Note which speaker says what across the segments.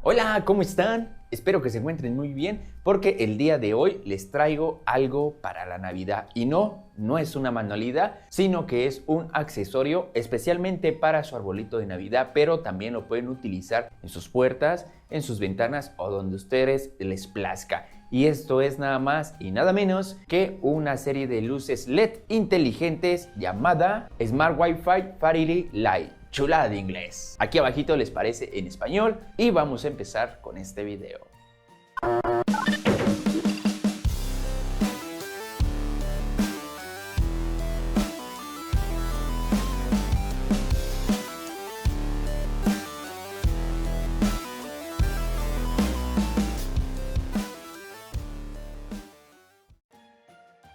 Speaker 1: Hola, ¿cómo están? Espero que se encuentren muy bien porque el día de hoy les traigo algo para la Navidad y no es una manualidad, sino que es un accesorio especialmente para su arbolito de Navidad, pero también lo pueden utilizar en sus puertas, en sus ventanas o donde ustedes les plazca. Y esto es nada más y nada menos que una serie de luces LED inteligentes llamada Smart Wi-Fi Fairy Light. Chulada de inglés. Aquí abajito les parece en español y vamos a empezar con este video.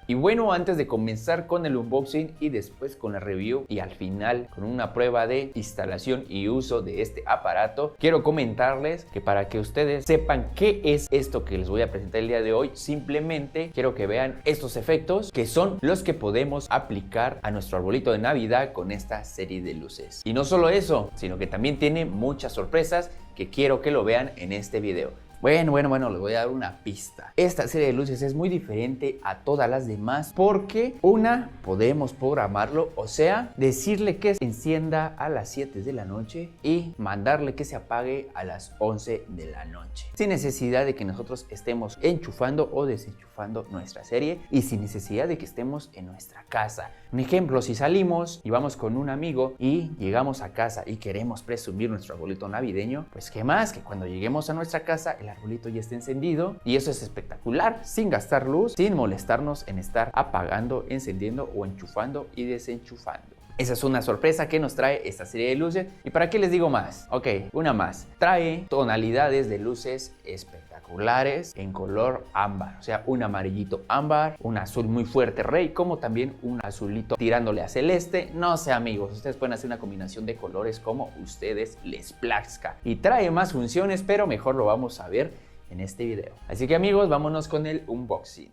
Speaker 1: Y bueno, antes de comenzar con el unboxing y después con la review y al final con una prueba de instalación y uso de este aparato, quiero comentarles que para que ustedes sepan qué es esto que les voy a presentar el día de hoy, simplemente quiero que vean estos efectos que son los que podemos aplicar a nuestro arbolito de Navidad con esta serie de luces. Y no solo eso, sino que también tiene muchas sorpresas que quiero que lo vean en este video. Bueno, les voy a dar una pista. Esta serie de luces es muy diferente a todas las demás porque podemos programarlo, o sea, decirle que se encienda a las 7 de la noche y mandarle que se apague a las 11 de la noche. Sin necesidad de que nosotros estemos enchufando o desenchufando nuestra serie y sin necesidad de que estemos en nuestra casa. Un ejemplo, si salimos y vamos con un amigo y llegamos a casa y queremos presumir nuestro arbolito navideño, pues qué más que cuando lleguemos a nuestra casa el arbolito ya está encendido y eso es espectacular, sin gastar luz, sin molestarnos en estar apagando, encendiendo o enchufando y desenchufando. Esa es una sorpresa que nos trae esta serie de luces. ¿Y para qué les digo más? Ok, una más. Trae tonalidades de luces espectaculares en color ámbar. O sea, un amarillito ámbar, un azul muy fuerte rey, como también un azulito tirándole a celeste. No sé, amigos, ustedes pueden hacer una combinación de colores como ustedes les plazca. Y trae más funciones, pero mejor lo vamos a ver en este video. Así que, amigos, vámonos con el unboxing.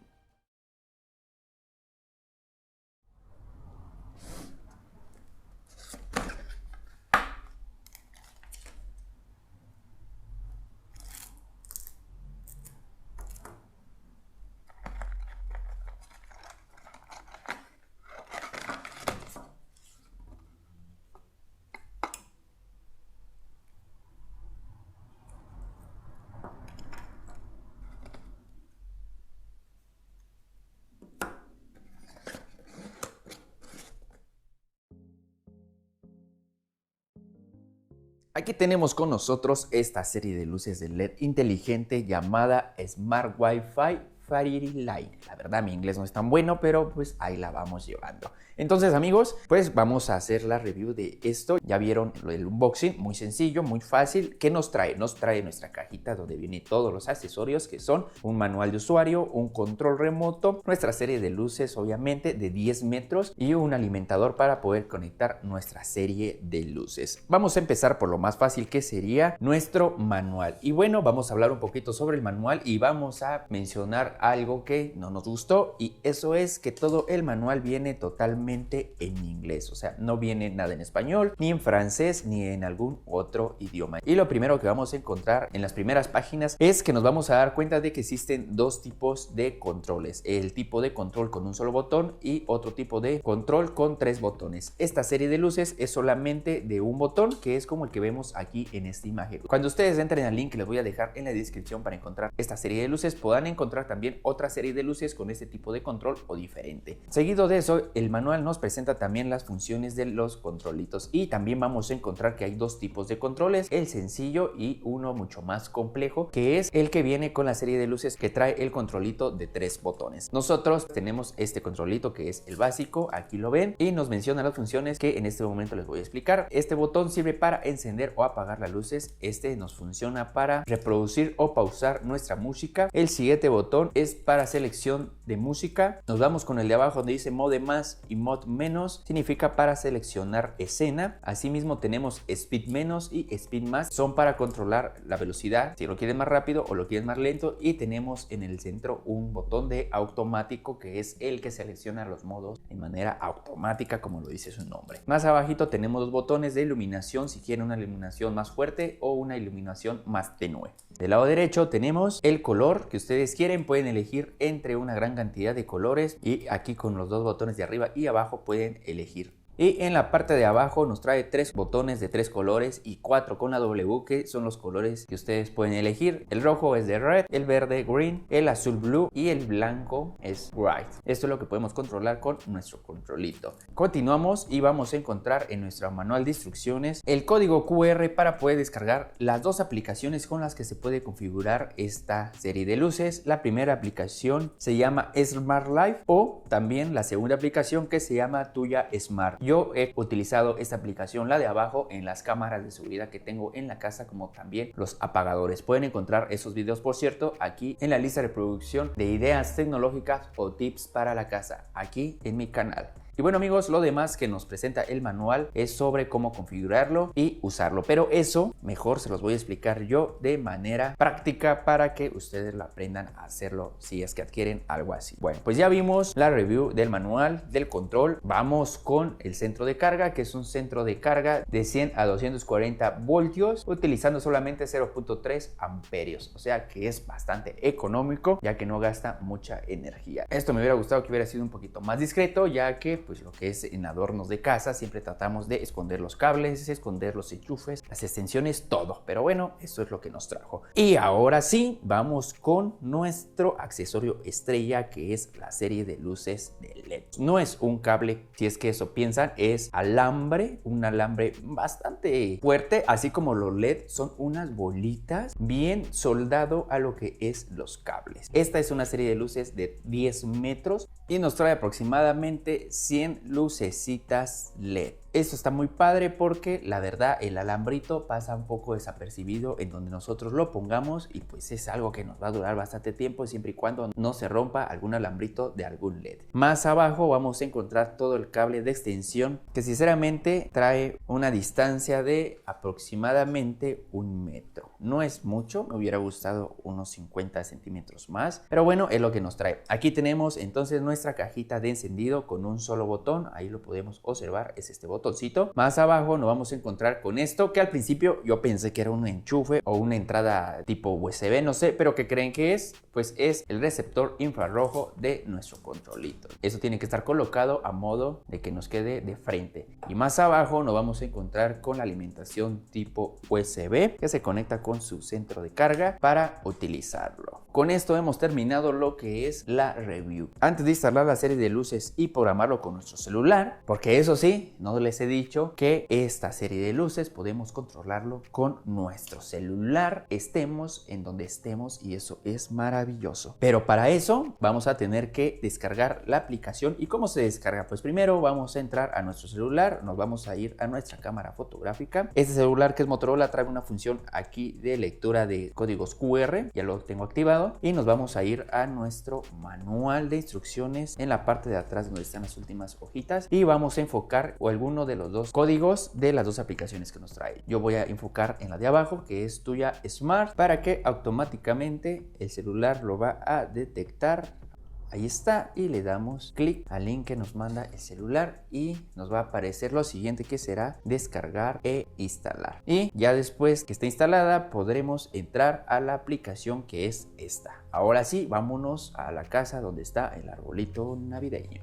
Speaker 1: Aquí tenemos con nosotros esta serie de luces de LED inteligente llamada Smart Wi-Fi Fairy Light. La verdad, mi inglés no es tan bueno, pero pues ahí la vamos llevando. Entonces, amigos, pues vamos a hacer la review de esto. Ya vieron el unboxing, muy sencillo, muy fácil. ¿Qué nos trae? Nos trae nuestra cajita donde vienen todos los accesorios que son un manual de usuario, un control remoto, nuestra serie de luces obviamente de 10 metros y un alimentador para poder conectar nuestra serie de luces. Vamos a empezar por lo más fácil, que sería nuestro manual. Y bueno, vamos a hablar un poquito sobre el manual y vamos a mencionar algo que no nos gustó, y eso es que todo el manual viene totalmente en inglés, o sea, no viene nada en español, ni en francés, ni en algún otro idioma. Y lo primero que vamos a encontrar en las primeras páginas es que nos vamos a dar cuenta de que existen dos tipos de controles: el tipo de control con un solo botón y otro tipo de control con 3 botones. Esta serie de luces es solamente de un botón, que es como el que vemos aquí en esta imagen. Cuando ustedes entren al link que les voy a dejar en la descripción para encontrar esta serie de luces, podrán encontrar también otra serie de luces con este tipo de control o diferente. Seguido de eso, el manual nos presenta también las funciones de los controlitos, y también vamos a encontrar que hay dos tipos de controles: el sencillo y uno mucho más complejo, que es el que viene con la serie de luces que trae el controlito de 3 botones. Nosotros tenemos este controlito que es el básico, aquí lo ven, y nos menciona las funciones que en este momento les voy a explicar. Este botón sirve para encender o apagar las luces, este nos funciona para reproducir o pausar nuestra música. El siguiente botón es para selección de música. Nos vamos con el de abajo donde dice mode más y mod menos, significa para seleccionar escena. Asimismo tenemos speed menos y speed más, son para controlar la velocidad, si lo quieres más rápido o lo quieres más lento. Y tenemos en el centro un botón de automático que es el que selecciona los modos de manera automática, como lo dice su nombre. Más abajito tenemos dos botones de iluminación, si quieren una iluminación más fuerte o una iluminación más tenue. Del lado derecho tenemos el color que ustedes quieren, pueden elegir entre una gran cantidad de colores y aquí con los dos botones de arriba y abajo pueden elegir. Y en la parte de abajo nos trae 3 botones de 3 colores y 4 con la W, que son los colores que ustedes pueden elegir. El rojo es de red, el verde green, el azul blue y el blanco es white. Esto es lo que podemos controlar con nuestro controlito. Continuamos y vamos a encontrar en nuestro manual de instrucciones el código QR para poder descargar las dos aplicaciones con las que se puede configurar esta serie de luces. La primera aplicación se llama Smart Life o también la segunda aplicación que se llama Tuya Smart. Yo he utilizado esta aplicación, la de abajo, en las cámaras de seguridad que tengo en la casa, como también los apagadores. Pueden encontrar esos videos, por cierto, aquí en la lista de reproducción de ideas tecnológicas o tips para la casa, aquí en mi canal. Y bueno amigos, lo demás que nos presenta el manual es sobre cómo configurarlo y usarlo, pero eso mejor se los voy a explicar yo de manera práctica para que ustedes lo aprendan a hacerlo si es que adquieren algo así. Bueno, pues ya vimos la review del manual del control. Vamos con el centro de carga, que es un centro de carga de 100 a 240 voltios utilizando solamente 0.3 amperios, o sea que es bastante económico ya que no gasta mucha energía. Esto me hubiera gustado que hubiera sido un poquito más discreto, ya que pues lo que es en adornos de casa siempre tratamos de esconder los cables, esconder los enchufes, las extensiones, todo. Pero bueno, esto es lo que nos trajo. Y ahora sí, vamos con nuestro accesorio estrella, que es la serie de luces de LED. No es un cable, si es que eso piensan, es alambre, un alambre bastante fuerte, así como los LED son unas bolitas bien soldado a lo que es los cables. Esta es una serie de luces de 10 metros y nos trae aproximadamente 100 lucecitas LED. Esto está muy padre porque la verdad el alambrito pasa un poco desapercibido en donde nosotros lo pongamos y pues es algo que nos va a durar bastante tiempo siempre y cuando no se rompa algún alambrito de algún LED. Más abajo vamos a encontrar todo el cable de extensión que sinceramente trae una distancia de aproximadamente 1 metro. No es mucho, me hubiera gustado unos 50 centímetros más, pero bueno, es lo que nos trae. Aquí tenemos entonces nuestra cajita de encendido con un solo botón, ahí lo podemos observar, es este botoncito. Más abajo nos vamos a encontrar con esto que al principio yo pensé que era un enchufe o una entrada tipo USB, no sé, pero ¿qué creen que es? Pues es el receptor infrarrojo de nuestro controlito. Eso tiene que estar colocado a modo de que nos quede de frente. Y más abajo nos vamos a encontrar con la alimentación tipo USB que se conecta con su centro de carga para utilizarlo. Con esto hemos terminado lo que es la review. Antes de instalar la serie de luces y programarlo con nuestro celular, porque eso sí, no les he dicho que esta serie de luces podemos controlarlo con nuestro celular, estemos en donde estemos, y eso es maravilloso. Pero para eso vamos a tener que descargar la aplicación. ¿Y cómo se descarga? Pues primero vamos a entrar a nuestro celular, nos vamos a ir a nuestra cámara fotográfica. Este celular que es Motorola trae una función aquí de lectura de códigos QR, ya lo tengo activado, y nos vamos a ir a nuestro manual de instrucciones en la parte de atrás donde están las últimas hojitas y vamos a enfocar alguno de los dos códigos de las dos aplicaciones que nos trae. Yo voy a enfocar en la de abajo, que es Tuya Smart, para que automáticamente el celular lo va a detectar. Ahí está, y le damos clic al link que nos manda el celular y nos va a aparecer lo siguiente, que será descargar e instalar. Y ya después que esté instalada podremos entrar a la aplicación, que es esta. Ahora sí, vámonos a la casa donde está el arbolito navideño.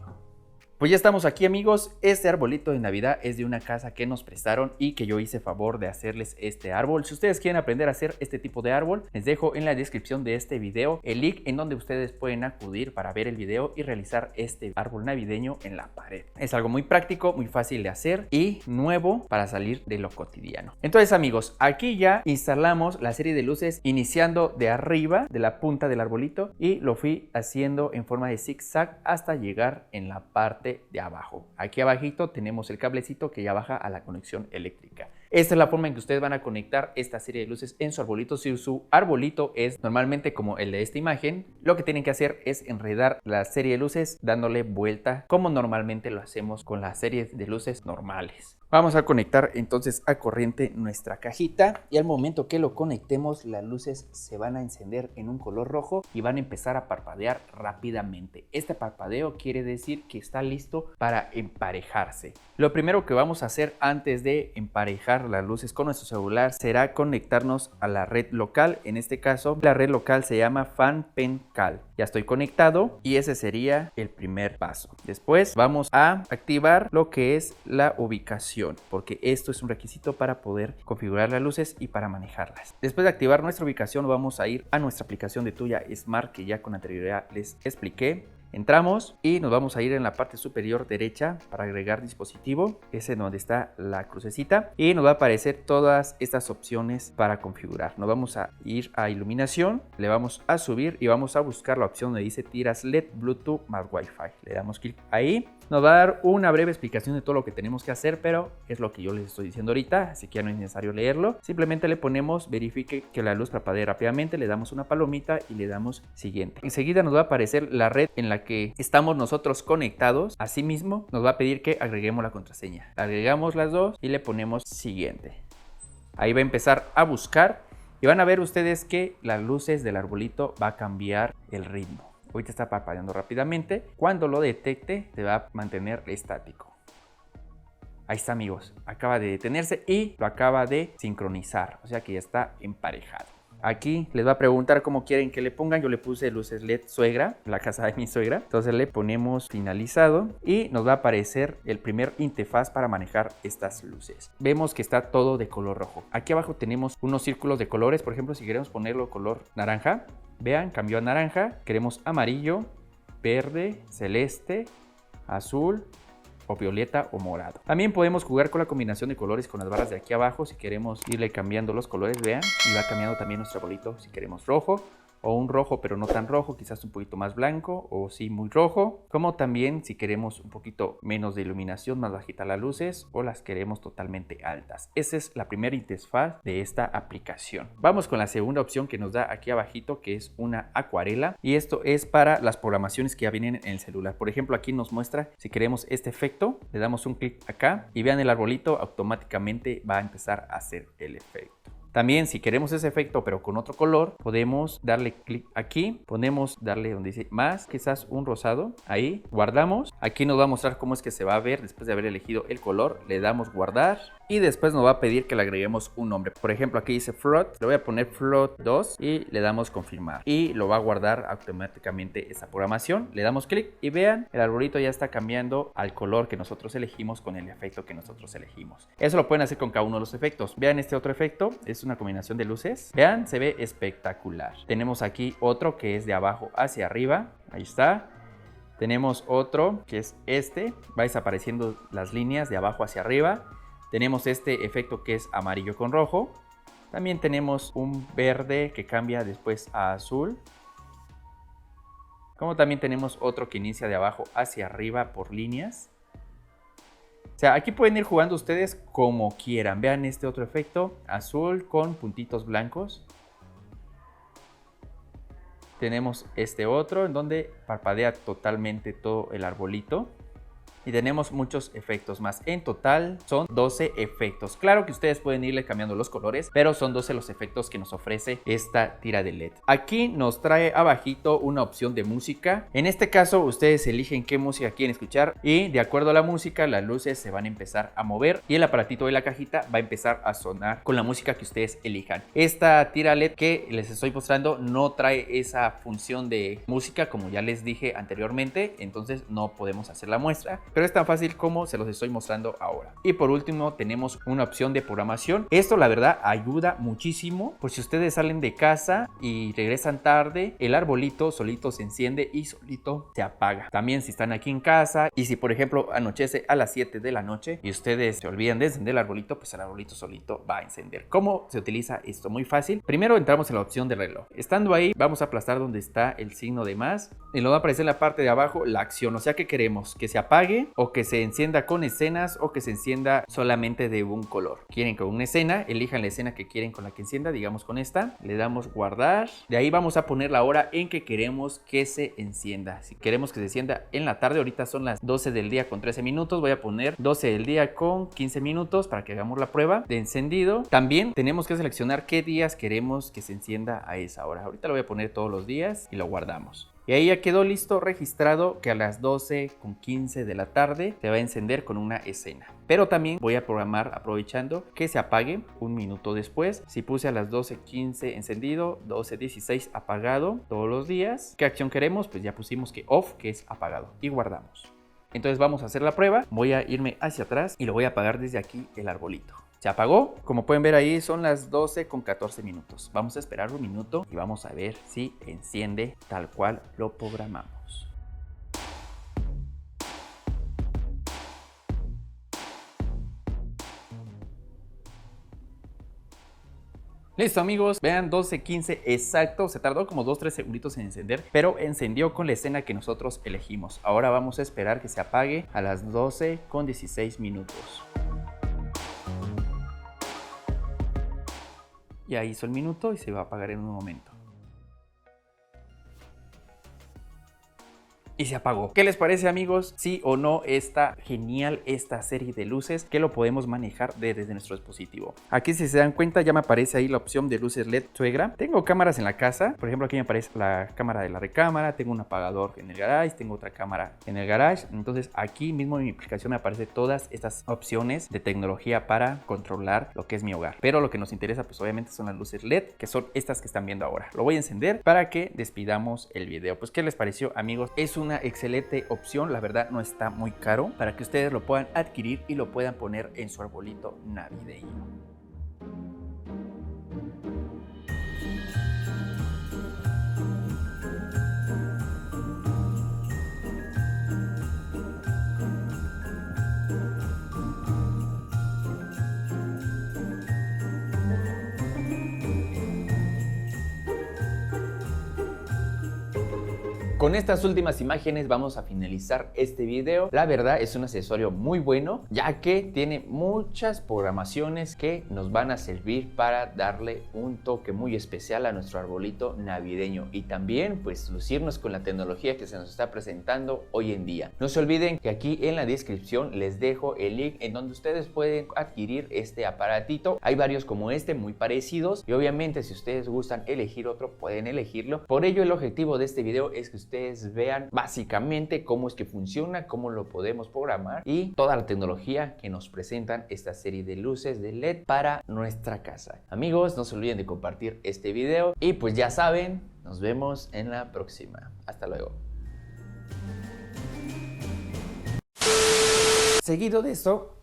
Speaker 1: Pues ya estamos aquí amigos, este arbolito de Navidad es de una casa que nos prestaron y que yo hice favor de hacerles este árbol. Si ustedes quieren aprender a hacer este tipo de árbol, les dejo en la descripción de este video el link en donde ustedes pueden acudir para ver el video y realizar este árbol navideño en la pared. Es algo muy práctico, muy fácil de hacer y nuevo para salir de lo cotidiano. Entonces amigos, aquí ya instalamos la serie de luces iniciando de arriba de la punta del arbolito y lo fui haciendo en forma de zigzag hasta llegar en la parte de abajo. Aquí abajito tenemos el cablecito que ya baja a la conexión eléctrica. Esta es la forma en que ustedes van a conectar esta serie de luces en su arbolito. Si su arbolito es normalmente como el de esta imagen, lo que tienen que hacer es enredar la serie de luces dándole vuelta como normalmente lo hacemos con la serie de luces normales. Vamos a conectar entonces a corriente nuestra cajita y al momento que lo conectemos las luces se van a encender en un color rojo y van a empezar a parpadear rápidamente. Este parpadeo quiere decir que está listo para emparejarse. Lo primero que vamos a hacer antes de emparejar las luces con nuestro celular será conectarnos a la red local. En este caso la red local se llama FanPenCal. Ya estoy conectado y ese sería el primer paso. Después vamos a activar lo que es la ubicación, porque esto es un requisito para poder configurar las luces y para manejarlas. Después de activar nuestra ubicación vamos a ir a nuestra aplicación de Tuya Smart que ya con anterioridad les expliqué. Entramos y nos vamos a ir en la parte superior derecha para agregar dispositivo, ese donde está la crucecita, y nos va a aparecer todas estas opciones para configurar. Nos vamos a ir a iluminación, le vamos a subir y vamos a buscar la opción donde dice tiras LED, Bluetooth más Wi-Fi. Le damos clic ahí. Nos va a dar una breve explicación de todo lo que tenemos que hacer, pero es lo que yo les estoy diciendo ahorita, así que ya no es necesario leerlo. Simplemente le ponemos verifique que la luz parpadee rápidamente, le damos una palomita y le damos siguiente. Enseguida nos va a aparecer la red en la que estamos nosotros conectados. Asimismo, nos va a pedir que agreguemos la contraseña. Agregamos las dos y le ponemos siguiente. Ahí va a empezar a buscar y van a ver ustedes que las luces del arbolito va a cambiar el ritmo. Ahorita está parpadeando rápidamente. Cuando lo detecte, se va a mantener estático. Ahí está, amigos. Acaba de detenerse y lo acaba de sincronizar. O sea que ya está emparejado. Aquí les va a preguntar cómo quieren que le pongan. Yo le puse luces LED suegra, la casa de mi suegra. Entonces le ponemos finalizado y nos va a aparecer el primer interfaz para manejar estas luces. Vemos que está todo de color rojo. Aquí abajo tenemos unos círculos de colores. Por ejemplo, si queremos ponerlo color naranja, vean, cambió a naranja. Queremos amarillo, verde, celeste, azul o violeta o morado. También podemos jugar con la combinación de colores con las barras de aquí abajo si queremos irle cambiando los colores, vean, y va cambiando también nuestro arbolito si queremos rojo o un rojo pero no tan rojo, quizás un poquito más blanco o sí muy rojo, como también si queremos un poquito menos de iluminación, más bajita las luces o las queremos totalmente altas. Esa es la primera interfaz de esta aplicación. Vamos con la segunda opción que nos da aquí abajito, que es una acuarela, y esto es para las programaciones que ya vienen en el celular. Por ejemplo, aquí nos muestra si queremos este efecto, le damos un clic acá y vean el arbolito automáticamente va a empezar a hacer el efecto. También si queremos ese efecto pero con otro color, podemos darle clic aquí, podemos darle donde dice más, quizás un rosado, ahí, guardamos. Aquí nos va a mostrar cómo es que se va a ver después de haber elegido el color, le damos guardar y después nos va a pedir que le agreguemos un nombre. Por ejemplo, aquí dice float, le voy a poner float 2 y le damos confirmar y lo va a guardar automáticamente esa programación. Le damos clic y vean, el arbolito ya está cambiando al color que nosotros elegimos con el efecto que nosotros elegimos. Eso lo pueden hacer con cada uno de los efectos. Vean este otro efecto, es una combinación de luces. Vean, se ve espectacular. Tenemos aquí otro que es de abajo hacia arriba. Ahí está. Tenemos otro que es este. Va desapareciendo las líneas de abajo hacia arriba. Tenemos este efecto que es amarillo con rojo. También tenemos un verde que cambia después a azul. Como también tenemos otro que inicia de abajo hacia arriba por líneas. O sea, aquí pueden ir jugando ustedes como quieran. Vean este otro efecto, azul con puntitos blancos. Tenemos este otro en donde parpadea totalmente todo el arbolito. Y tenemos muchos efectos más. En total son 12 efectos. Claro que ustedes pueden irle cambiando los colores, pero son 12 los efectos que nos ofrece esta tira de LED. Aquí nos trae abajito una opción de música. En este caso ustedes eligen qué música quieren escuchar y de acuerdo a la música las luces se van a empezar a mover y el aparatito de la cajita va a empezar a sonar con la música que ustedes elijan. Esta tira LED que les estoy mostrando no trae esa función de música como ya les dije anteriormente, entonces no podemos hacer la muestra. Pero es tan fácil como se los estoy mostrando ahora. Y por último tenemos una opción de programación. Esto la verdad ayuda muchísimo por si ustedes salen de casa y regresan tarde, el arbolito solito se enciende y solito se apaga. También si están aquí en casa y si por ejemplo anochece a las 7 de la noche y ustedes se olvidan de encender el arbolito, pues el arbolito solito va a encender. ¿Cómo se utiliza esto? Muy fácil. Primero entramos en la opción de reloj. Estando ahí vamos a aplastar donde está el signo de más y nos va a aparecer en la parte de abajo la acción, o sea que queremos que se apague o que se encienda con escenas o que se encienda solamente de un color. Quieren con una escena, elijan la escena que quieren con la que encienda, digamos con esta, le damos guardar, de ahí vamos a poner la hora en que queremos que se encienda. Si queremos que se encienda en la tarde, ahorita son las 12 del día con 13 minutos, voy a poner 12 del día con 15 minutos para que hagamos la prueba de encendido. También tenemos que seleccionar qué días queremos que se encienda a esa hora. Ahorita lo voy a poner todos los días y lo guardamos. Y ahí ya quedó listo, registrado que a las 12:15 de la tarde se va a encender con una escena. Pero también voy a programar aprovechando que se apague un minuto después. Si puse a las 12:15 encendido, 12:16 apagado todos los días. ¿Qué acción queremos? Pues ya pusimos que off, que es apagado, y guardamos. Entonces vamos a hacer la prueba. Voy a irme hacia atrás y lo voy a apagar desde aquí el arbolito. Se apagó, como pueden ver ahí son las 12:14 minutos. Vamos a esperar un minuto y vamos a ver si enciende tal cual lo programamos. Listo amigos, vean 12:15 exacto, se tardó como 2-3 segunditos en encender, pero encendió con la escena que nosotros elegimos. Ahora vamos a esperar que se apague a las 12:16 minutos. Ya hizo el minuto y se va a apagar en un momento. Y se apagó. ¿Qué les parece amigos? ¿Sí o no está genial esta serie de luces que lo podemos manejar desde nuestro dispositivo? Aquí si se dan cuenta ya me aparece ahí la opción de luces LED suegra. Tengo cámaras en la casa, por ejemplo aquí me aparece la cámara de la recámara, tengo un apagador en el garage, tengo otra cámara en el garage. Entonces aquí mismo en mi aplicación me aparecen todas estas opciones de tecnología para controlar lo que es mi hogar. Pero lo que nos interesa pues obviamente son las luces LED, que son estas que están viendo ahora. Lo voy a encender para que despidamos el video. Pues ¿qué les pareció amigos? Es una excelente opción, la verdad no está muy caro para que ustedes lo puedan adquirir y lo puedan poner en su arbolito navideño. Con estas últimas imágenes vamos a finalizar este video. La verdad es un accesorio muy bueno, ya que tiene muchas programaciones que nos van a servir para darle un toque muy especial a nuestro arbolito navideño y también pues lucirnos con la tecnología que se nos está presentando hoy en día. No se olviden que aquí en la descripción les dejo el link en donde ustedes pueden adquirir este aparatito. Hay varios como este muy parecidos y obviamente si ustedes gustan elegir otro pueden elegirlo. Por ello el objetivo de este video es que ustedes vean básicamente cómo es que funciona, cómo lo podemos programar y toda la tecnología que nos presentan esta serie de luces de LED para nuestra casa. Amigos, no se olviden de compartir este video y pues ya saben, nos vemos en la próxima. Hasta luego. Seguido de esto,